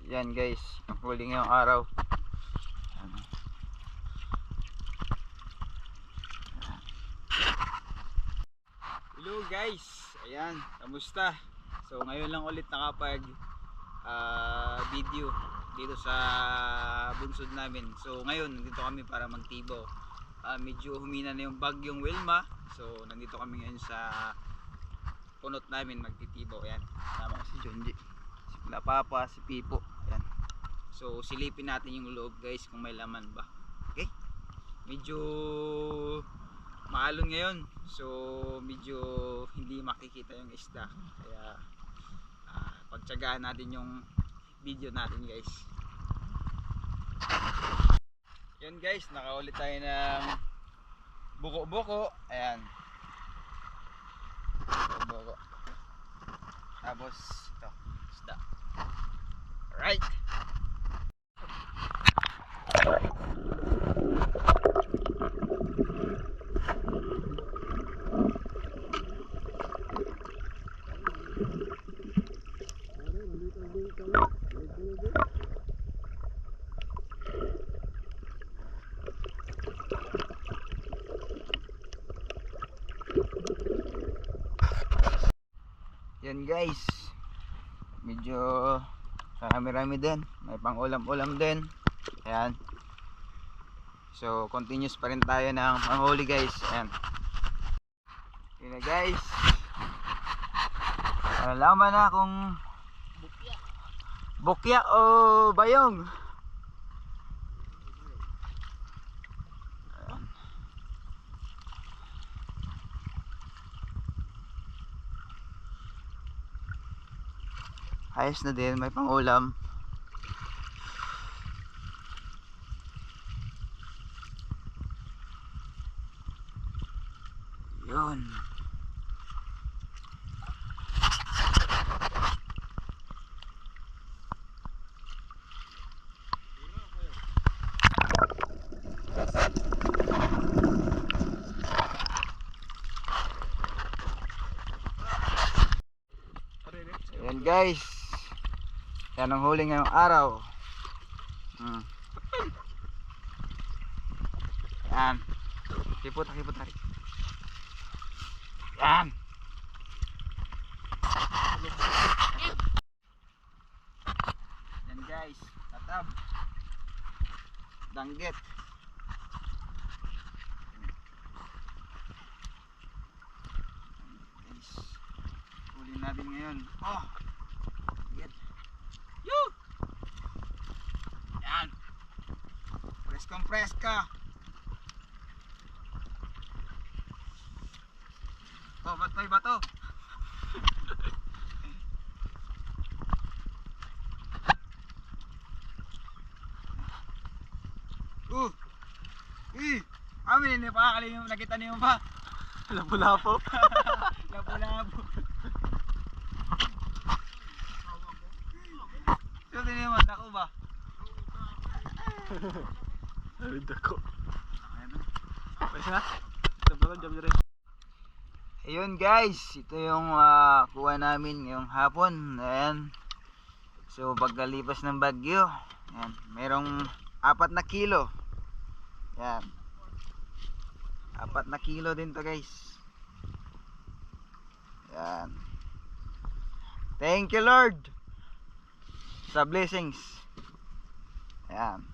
Yan guys, ang huli ngayong araw. Hello guys, ayan, kamusta? So ngayon lang ulit nakapag video dito sa bunsod namin. So ngayon nandito kami para magtibo. Medyo humina na yung bagyong Wilma. So nandito kami ngayon sa punot namin magtitibo. Ayan, tama si Jonji, si Papa, si Pipo. Ayan. So silipin natin yung loob guys kung may laman ba. Okay? Medyo maalon ngayon, so medyo hindi makikita yung isda, kaya pagtsagaan natin yung video natin guys. Yun guys, nakaulit tayo ng buko-buko. Ayan, buko-buko, tapos ito, isda. Alright, yan guys, medyo marami-rami din, may pang ulam-ulam din. Ayan, so continuous pa rin tayo ng panghuli guys. Ayan, yun na guys, malalaman na kung bukya o bayong. Ayos na din, may pang ulam. Yun. Ayan guys, yan ang huli ngayong araw. Yan, kipot hari. Yan, yan guys, tatab, danggit. Guys, huli natin ngayon. Oh, danggit. Yoo! Yan, press ka. Oh, ba't may bato? Amin, hindi pa kakali yung nakita niyo pa. Lapu-lapo. Lapu-lapo. So, din mo, dako ba? Ay, dako. Pwede na? Tablakan, jam dire. Ayun guys, ito yung kuha namin ngayong hapon. Ayan. So pagkalipas ng bagyo, ayan, merong 4 na kilo. Ayan, 4 na kilo din to guys. Ayan. Thank you Lord sa blessings. Ayan.